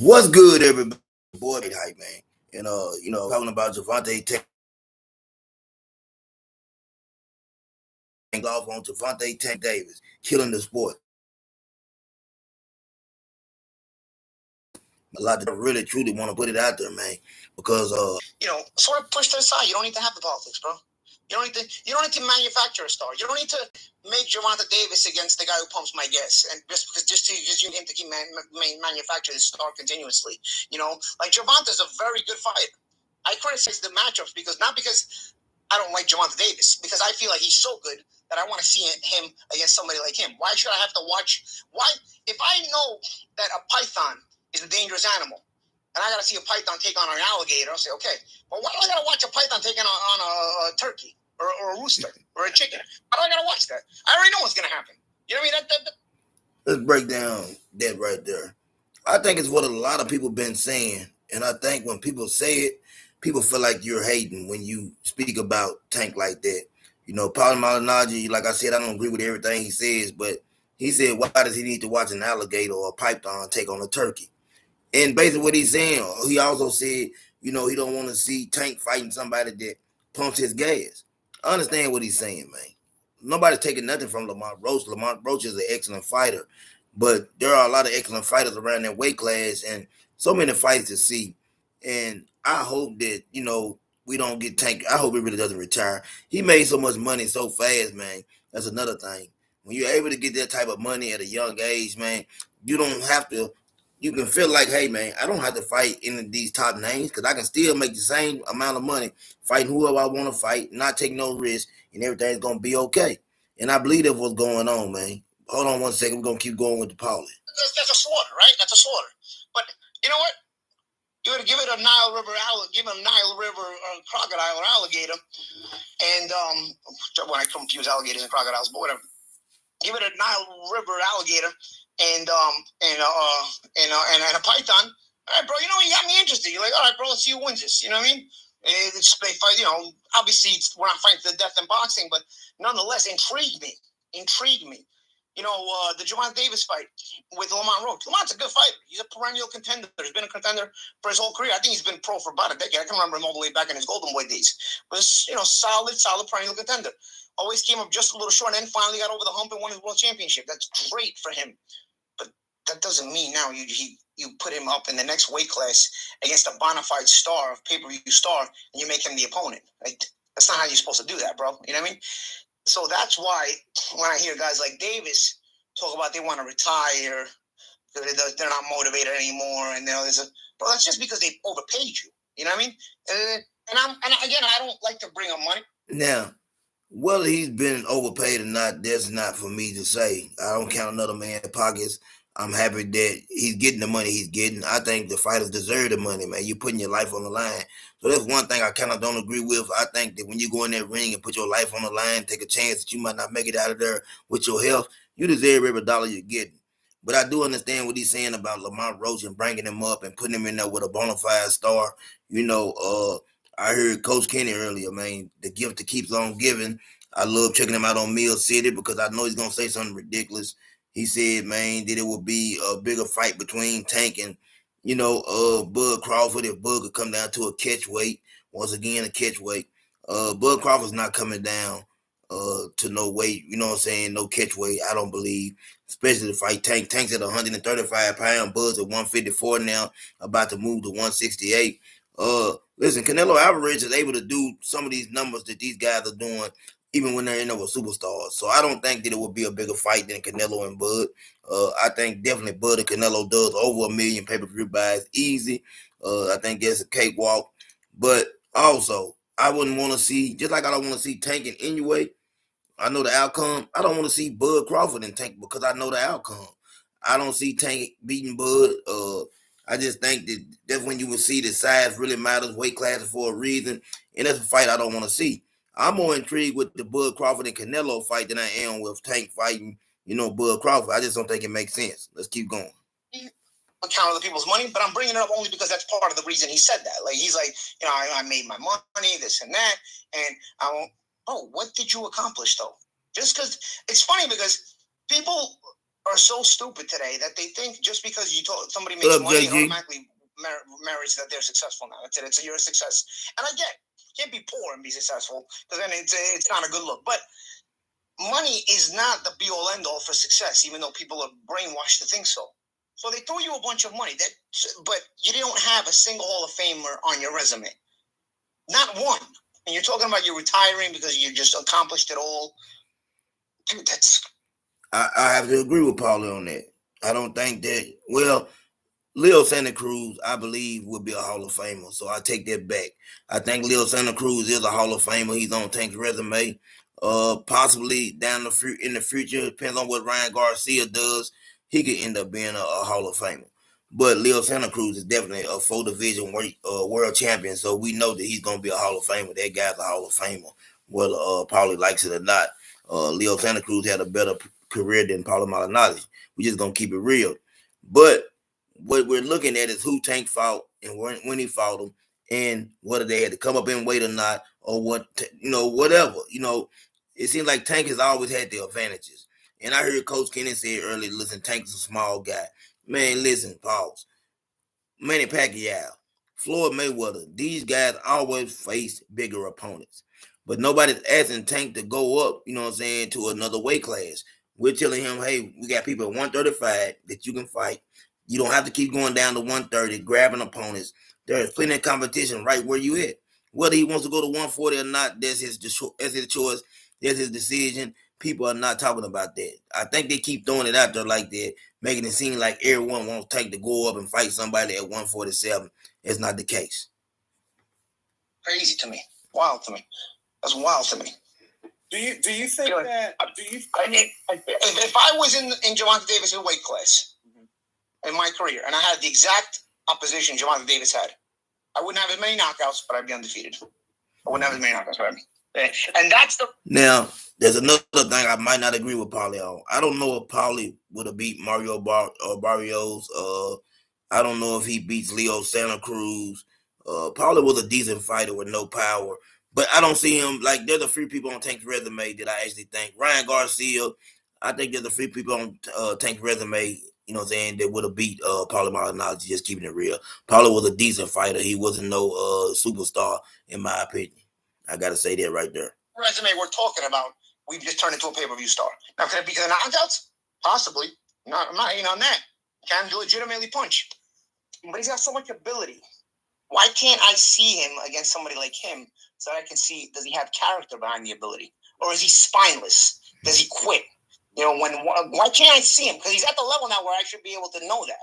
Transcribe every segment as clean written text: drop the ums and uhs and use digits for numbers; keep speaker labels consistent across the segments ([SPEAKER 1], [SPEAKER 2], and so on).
[SPEAKER 1] What's good, everybody? Boy, hype man. And talking about Gervonta off on Gervonta Tank Davis, killing the sport. A lot of really truly want to put it out there, man, because
[SPEAKER 2] sort of push to the side. You don't need to have the politics, bro. You don't need to manufacture a star. You don't need to make Gervonta Davis against the guy who pumps my gas, and just you him to keep manufacture this star continuously. Like Gervonta's a very good fighter. I criticize the matchups because I don't like Gervonta Davis, because I feel like he's so good that I want to see him against somebody like him. Why should I have to watch? Why, if I know that a python is a dangerous animal, and I got to see a python take on an alligator, I'll say, okay, but why do I got to watch a python taking on a turkey or a rooster or a chicken? Why do I got to watch that? I already know what's going to happen. You know what I mean?
[SPEAKER 1] Let's break down that right there. I think it's what a lot of people been saying, and I think when people say it, people feel like you're hating when you speak about Tank like that. Paulie Malignaggi, like I said, I don't agree with everything he says, but he said, why does he need to watch an alligator or a python take on a turkey? And basically what he's saying, he also said, he don't want to see Tank fighting somebody that pumps his gas. I understand what he's saying, man. Nobody's taking nothing from Lamont Roach. Lamont Roach is an excellent fighter, but there are a lot of excellent fighters around that weight class and so many fights to see. And I hope that, we don't get Tank. I hope he really doesn't retire. He made so much money so fast, man. That's another thing. When you're able to get that type of money at a young age, man, you don't have to you can feel like, hey man, I don't have to fight any of these top names because I can still make the same amount of money fighting whoever I want to fight, not take no risk, and everything's gonna be okay. And I believe that's what's going on, man. Hold on one second, we're gonna keep going with the Paulie.
[SPEAKER 2] That's a slaughter, right? That's a slaughter. But you know what? You would give it a Nile River, crocodile or alligator, and when I confuse alligators and crocodiles, but whatever. Give it a Nile River alligator and a python. All right, bro. You got me interested. You're like, all right, bro. Let's see who wins this. You know what I mean? It's they fight. Obviously we're not fighting to the death in boxing, but nonetheless, intrigued me. The Gervonta Davis fight with Lamont Roach. Lamont's a good fighter. He's a perennial contender. He's been a contender for his whole career. I think he's been pro for about a decade. I can remember him all the way back in his Golden Boy days. But solid perennial contender. Always came up just a little short, and then finally got over the hump and won his world championship. That's great for him. But that doesn't mean now you put him up in the next weight class against a bona fide star, pay-per-view star, and you make him the opponent. Like, that's not how you're supposed to do that, bro. You know what I mean? So that's why when I hear guys like Davis talk about they want to retire, they're not motivated anymore, and bro, that's just because they overpaid you. You know what I mean? And again, I don't like to bring up money.
[SPEAKER 1] Now, whether he's been overpaid or not, that's not for me to say. I don't count another man's pockets. I'm happy that he's getting the money he's getting. I think the fighters deserve the money, man. You're putting your life on the line. So that's one thing I kind of don't agree with. I think that when you go in that ring and put your life on the line, take a chance that you might not make it out of there with your health, you deserve every dollar you're getting. But I do understand what he's saying about Lamont Roach and bringing him up and putting him in there with a bona fide star. I heard Coach Kenny earlier, man. The gift that keeps on giving. I love checking him out on Mill City because I know he's gonna say something ridiculous. He said, man, that it would be a bigger fight between Tank and, Bud Crawford if Bud could come down to a catch weight. Once again, a catch weight. Bud Crawford's not coming down to no weight, you know what I'm saying, no catch weight, I don't believe. Especially the fight Tank. Tank's at 135 pounds, Bud's at 154 now, about to move to 168. Listen, Canelo Alvarez is able to do some of these numbers that these guys are doing even when they're in there with superstars. So I don't think that it would be a bigger fight than Canelo and Bud. I think definitely Bud and Canelo does over 1 million pay-per-view buys easy. I think that's a cakewalk. But also, I wouldn't want to see, just like I don't want to see Tank in anyway, I know the outcome. I don't want to see Bud Crawford and Tank because I know the outcome. I don't see Tank beating Bud. I just think that that's when you would see the size really matters, weight classes for a reason, and that's a fight I don't want to see. I'm more intrigued with the Bud Crawford and Canelo fight than I am with Tank fighting, Bud Crawford. I just don't think it makes sense. Let's keep going.
[SPEAKER 2] Account other people's money, but I'm bringing it up only because that's part of the reason he said that. Like, he's like, I made my money, this and that, and I won't. Oh, what did you accomplish though? Just because it's funny because people are so stupid today that they think just because you told somebody
[SPEAKER 1] What
[SPEAKER 2] makes
[SPEAKER 1] up,
[SPEAKER 2] money, it
[SPEAKER 1] JG?
[SPEAKER 2] automatically marries that they're successful now. That's it. It's you're a success. And I get you can't be poor and be successful because then it's not a good look. But money is not the be all end all for success, even though people are brainwashed to think so. So they throw you a bunch of money, but you don't have a single Hall of Famer on your resume, not one. And you're talking about you retiring because you just accomplished it all. Dude,
[SPEAKER 1] I have to agree with Paulie on that. I don't think that. Well, Leo Santa Cruz, I believe, will be a Hall of Famer. So I take that back. I think Leo Santa Cruz is a Hall of Famer. He's on Tank's resume. Possibly in the future, depends on what Ryan Garcia does. He could end up being a Hall of Famer. But Leo Santa Cruz is definitely a full division world champion. So we know that he's gonna be a Hall of Famer. That guy's a Hall of Famer, whether Paulie likes it or not. Leo Santa Cruz had a better career than Paulie Malignaggi. We just gonna keep it real. But what we're looking at is who Tank fought and when he fought him, and whether they had to come up in weight or not, or whatever. It seems like Tank has always had the advantages. And I heard Coach Kenny say earlier, listen, Tank is a small guy. Man, listen, pause. Manny Pacquiao, Floyd Mayweather, these guys always face bigger opponents. But nobody's asking Tank to go up, to another weight class. We're telling him, hey, we got people at 135 that you can fight. You don't have to keep going down to 130, grabbing opponents. There's plenty of competition right where you at. Whether he wants to go to 140 or not, that's his choice. That's his decision. People are not talking about that. I think they keep throwing it out there like that, making it seem like everyone wants Tank to go up and fight somebody at 147. It's not the case.
[SPEAKER 2] Crazy to me. Wild to me. That's wild to me.
[SPEAKER 3] Do you think that?
[SPEAKER 2] If I was in Gervonta Davis' weight class in my career, and I had the exact opposition Gervonta Davis had, I wouldn't have as many knockouts, but I'd be undefeated. I wouldn't have as many knockouts, right? And that's the.
[SPEAKER 1] Now, there's another thing I might not agree with Paulie on. I don't know if Paulie would have beat Mario Barrios. I don't know if he beats Leo Santa Cruz. Paulie was a decent fighter with no power. But I don't see him, like, there's a few people on Tank's resume that I actually think. Ryan Garcia, I think there's a few people on Tank's resume, that would have beat Paulie Malignaggi, just keeping it real. Paulie was a decent fighter. He wasn't no superstar, in my opinion. I got to say that right there.
[SPEAKER 2] Resume we're talking about, we've just turned into a pay-per-view star. Now, could it be because of knockouts? Possibly. I'm not hating on that. Can legitimately punch. But he's got so much ability. Why can't I see him against somebody like him so that I can see, does he have character behind the ability? Or is he spineless? Does he quit? Why can't I see him? Because he's at the level now where I should be able to know that.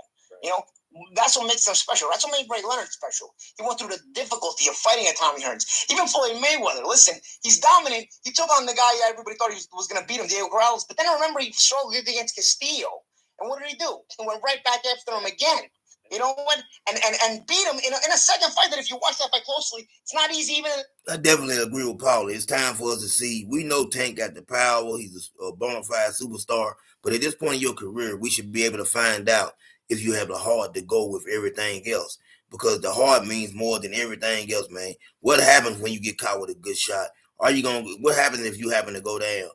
[SPEAKER 2] That's what makes him special. That's what made Ray Leonard special. He went through the difficulty of fighting at Tommy Hearns. Even Floyd Mayweather, listen, he's dominant. He took on the guy everybody thought he was going to beat him, Diego Corrales. But then I remember he struggled against Castillo. And what did he do? He went right back after him again. You know what? And beat him in a second fight that if you watch that fight closely, it's not easy even.
[SPEAKER 1] I definitely agree with Paulie. It's time for us to see. We know Tank got the power. He's a bona fide superstar. But at this point in your career, we should be able to find out if you have the heart to go with everything else. Because the heart means more than everything else, man. What happens when you get caught with a good shot? What happens if you happen to go down?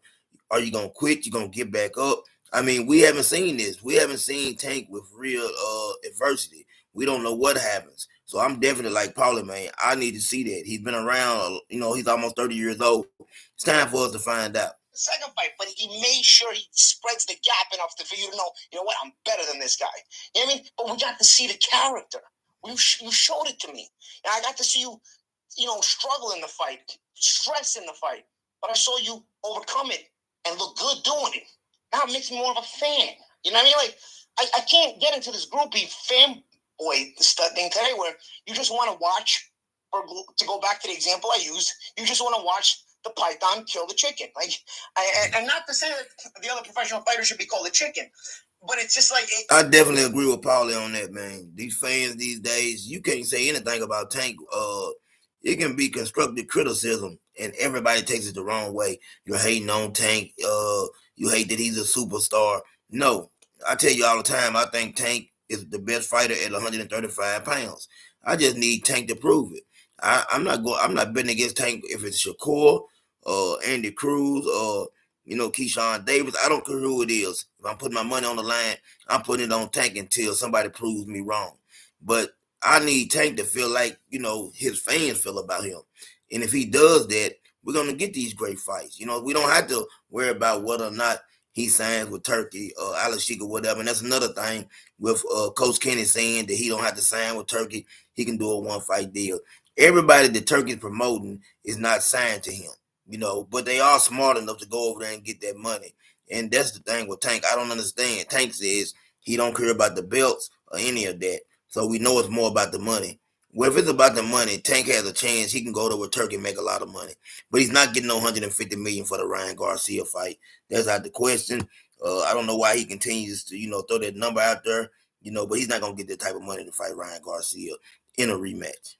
[SPEAKER 1] Are you gonna quit? You gonna get back up? I mean, we haven't seen this. We haven't seen Tank with real adversity. We don't know what happens. So I'm definitely like Paulie, man. I need to see that. He's been around, he's almost 30 years old. It's time for us to find out.
[SPEAKER 2] The second fight, but he made sure he spreads the gap enough for you to know, what, I'm better than this guy. You know what I mean? But we got to see the character. You showed it to me. And I got to see you, struggle in the fight, stress in the fight. But I saw you overcome it and look good doing it. Now it makes me more of a fan. You know what I mean? Like, I can't get into this groupie fanboy thing today where you just want to watch, or to go back to the example I used, you just want to watch the python kill the chicken. Like, and not to say that the other professional fighters should be called a chicken, but it's just like...
[SPEAKER 1] I definitely agree with Paulie on that, man. These fans these days, you can't say anything about Tank. It can be constructive criticism, and everybody takes it the wrong way. You're hating on Tank. You hate that he's a superstar. No, I tell you all the time, I think Tank is the best fighter at 135 pounds. I just need Tank to prove it. I'm not betting against Tank if it's Shakur or Andy Cruz or Keyshawn Davis. I don't care who it is. If I'm putting my money on the line, I'm putting it on Tank until somebody proves me wrong. But I need Tank to feel like, his fans feel about him. And if he does that, we're going to get these great fights. We don't have to worry about whether or not he signs with Turkey or Alashik or whatever. And that's another thing with Coach Kenny saying that he don't have to sign with Turkey. He can do a one-fight deal. Everybody that Turkey's promoting is not signed to him, but they are smart enough to go over there and get that money. And that's the thing with Tank. I don't understand. Tank says he don't care about the belts or any of that. So we know it's more about the money. Well, if it's about the money, Tank has a chance. He can go to with Turkey and make a lot of money. But he's not getting no $150 million for the Ryan Garcia fight. That's out the question. I don't know why he continues to, throw that number out there, but he's not going to get that type of money to fight Ryan Garcia in a rematch.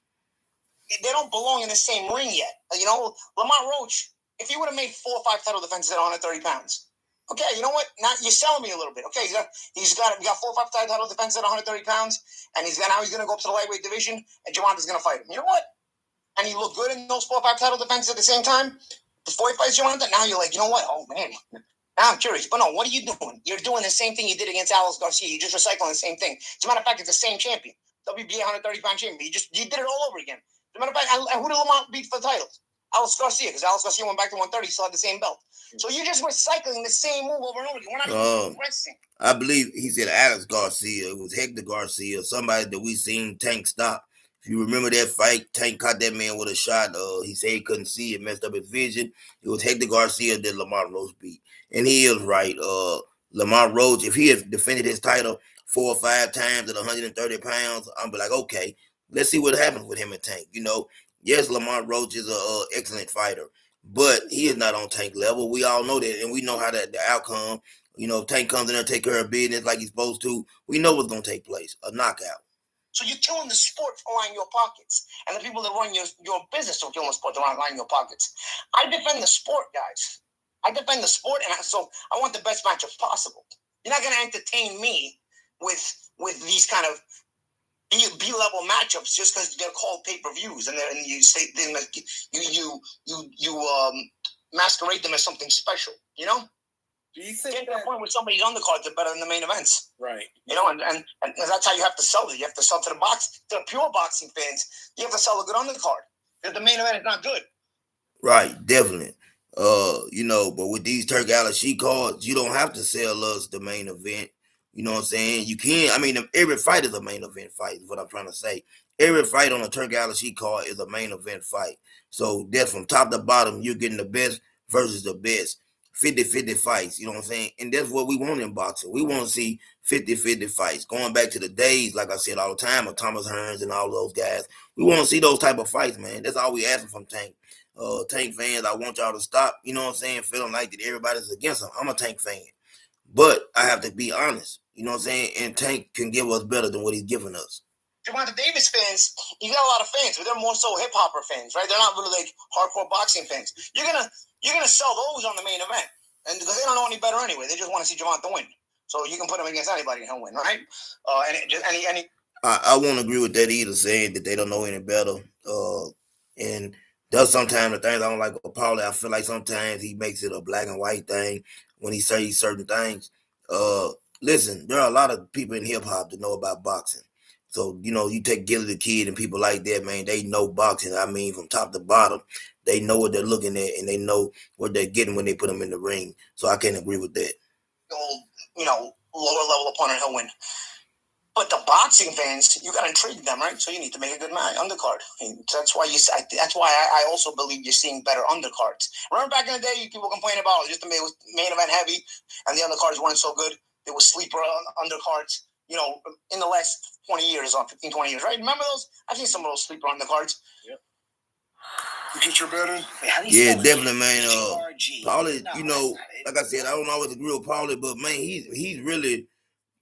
[SPEAKER 2] They don't belong in the same ring yet. Lamont Roach, if he would have made 4 or 5 title defenses at 130 pounds, okay, you know what? Now you're selling me a little bit. Okay, we got 4 or 5 title defenses at 130 pounds, and now he's going to go up to the lightweight division, and Gervonta's going to fight him. You know what? And he looked good in those 4 or 5 title defenses at the same time before he fights Gervonta. Now you're like, you know what? Oh man, now I'm curious. But no, what are you doing? You're doing the same thing you did against Alex Garcia. You're just recycling the same thing. As a matter of fact, it's the same champion, WBA 130-pound champion. You did it all over again. As a matter of fact, who did Lamont beat for the titles? Alex Garcia, because Alex Garcia went back to 130, still had the same belt. So you're just recycling the same move over and over again. We're not even progressing.
[SPEAKER 1] I believe he said Alex Garcia. It was Hector Garcia, somebody that we seen Tank stop. If you remember that fight, Tank caught that man with a shot. He said he couldn't see it, messed up his vision. It was Hector Garcia that Lamont Roach beat. And he is right. Lamont Roach, if he had defended his title 4 or 5 times at 130 pounds, I'm be like, okay, let's see what happens with him and Tank. Yes, Lamont Roach is an excellent fighter, but he is not on Tank level. We all know that, and we know how the outcome. If Tank comes in there and take care of business like he's supposed to, we know what's going to take place, a knockout.
[SPEAKER 2] So you're killing the sport to line your pockets. And the people that run your business are killing the sport to line your pockets. I defend the sport, guys. I defend the sport, and so I want the best matchups possible. You're not going to entertain me with these kind of B-level matchups just because they're called pay-per-views and you say you masquerade them as something special,
[SPEAKER 3] Do you think
[SPEAKER 2] get to the point where somebody's undercards are better than the main events?
[SPEAKER 3] Right.
[SPEAKER 2] And that's how you have to sell it. You have to sell to the pure boxing fans. You have to sell a good undercard. If the main event is not good.
[SPEAKER 1] Right, definitely. But with these Turkey Alashik cards, you don't have to sell us the main event. You know what I'm saying? You can. Every fight is a main event fight, is what I'm trying to say. Every fight on a Turkey Alashik card is a main event fight. So that's from top to bottom, you're getting the best versus the best. 50-50 fights, you know what I'm saying? And that's what we want in boxing. We want to see 50-50 fights. Going back to the days, like I said all the time, of Thomas Hearns and all those guys. We want to see those type of fights, man. That's all we asking from Tank. Tank fans, I want y'all to stop, you know what I'm saying, feeling like that everybody's against him. I'm a Tank fan. But I have to be honest, you know what I'm saying? And Tank can give us better than what he's giving us.
[SPEAKER 2] Gervonta Davis fans, you got a lot of fans, but they're more so hip hopper fans, right? They're not really like hardcore boxing fans. You're gonna sell those on the main event, and because they don't know any better anyway, they just want to see Gervonta win. So you can put him against anybody and he'll win, right?
[SPEAKER 1] I won't agree with that either, saying that they don't know any better. And there's sometimes the things I don't like with Paulie. I feel like sometimes he makes it a black and white thing when he says certain things. Listen, there are a lot of people in hip hop that know about boxing. So, you take Gilly the Kid and people like that, man, they know boxing. From top to bottom. They know what they're looking at and they know what they're getting when they put them in the ring. So I can't agree with that.
[SPEAKER 2] Lower level opponent, he'll win. But the boxing fans, you got to intrigue them, right? So you need to make a good undercard. That's why I also believe you're seeing better undercards. Remember back in the day, people complained about just the main event heavy and the undercards weren't so good. There was sleeper undercards, in the last 20 years, 15, 20 years, right? Remember those? I've seen some of those sleeper undercards.
[SPEAKER 3] Yep. You get your better?
[SPEAKER 1] Yeah, definitely, man. Paulie, like I said, I don't always agree with Paulie, but, man, he's really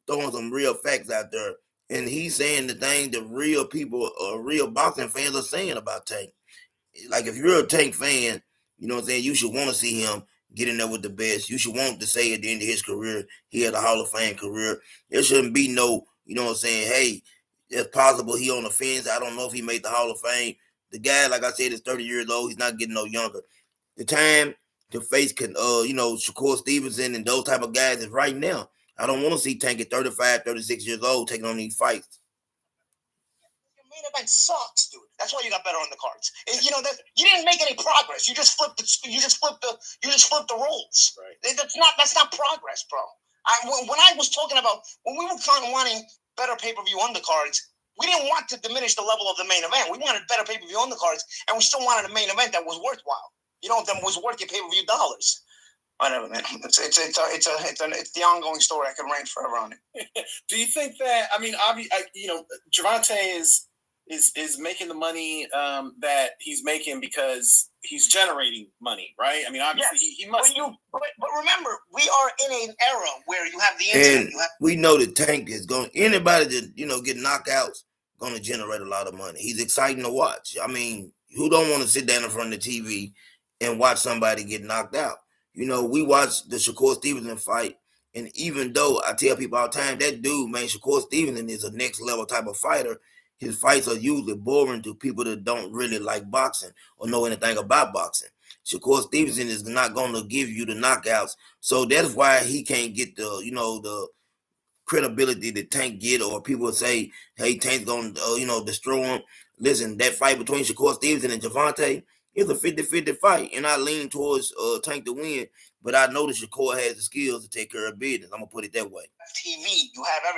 [SPEAKER 1] throwing some real facts out there. And he's saying the thing that real people, real boxing fans are saying about Tank. Like, if you're a Tank fan, you know what I'm saying, you should want to see him get in there with the best. You should want to say at the end of his career, he had a Hall of Fame career. There shouldn't be no, you know what I'm saying, hey, it's possible he on the fence. I don't know if he made the Hall of Fame. The guy, like I said, is 30 years old. He's not getting no younger. The time to face Shakur Stevenson and those type of guys is right now. I don't want to see Tank at 35, 36 years old taking on these fights.
[SPEAKER 2] Your main event sucks, dude. That's why you got better on the cards. You know that you didn't make any progress. You just flipped the rules.
[SPEAKER 3] Right.
[SPEAKER 2] That's not progress, bro. When I was talking about when we were wanting better pay-per-view undercards, we didn't want to diminish the level of the main event. We wanted better pay-per-view undercards, and we still wanted a main event that was worthwhile. That was worth your pay-per-view dollars. Whatever, man. It's the ongoing story. I could rant forever on it.
[SPEAKER 3] Do you think that? I mean, Gervonta is making the money that he's making because he's generating money, right? I mean, obviously he must.
[SPEAKER 2] But remember, we are in an era where you have the internet.
[SPEAKER 1] And we know that Tank is going. Anybody that get knockouts going to generate a lot of money. He's exciting to watch. I mean, who don't want to sit down in front of the TV and watch somebody get knocked out? We watched the Shakur Stevenson fight, and even though I tell people all the time that dude, man, Shakur Stevenson is a next level type of fighter. His fights are usually boring to people that don't really like boxing or know anything about boxing. Shakur Stevenson is not going to give you the knockouts, so that's why he can't get the credibility that Tank get, or people say, hey, Tank's going to destroy him. Listen, that fight between Shakur Stevenson and Gervonta is a 50-50 fight, and I lean towards Tank to win, but I know that Shakur has the skills to take care of business. I'm going to put it that way.
[SPEAKER 2] TV, you have everything.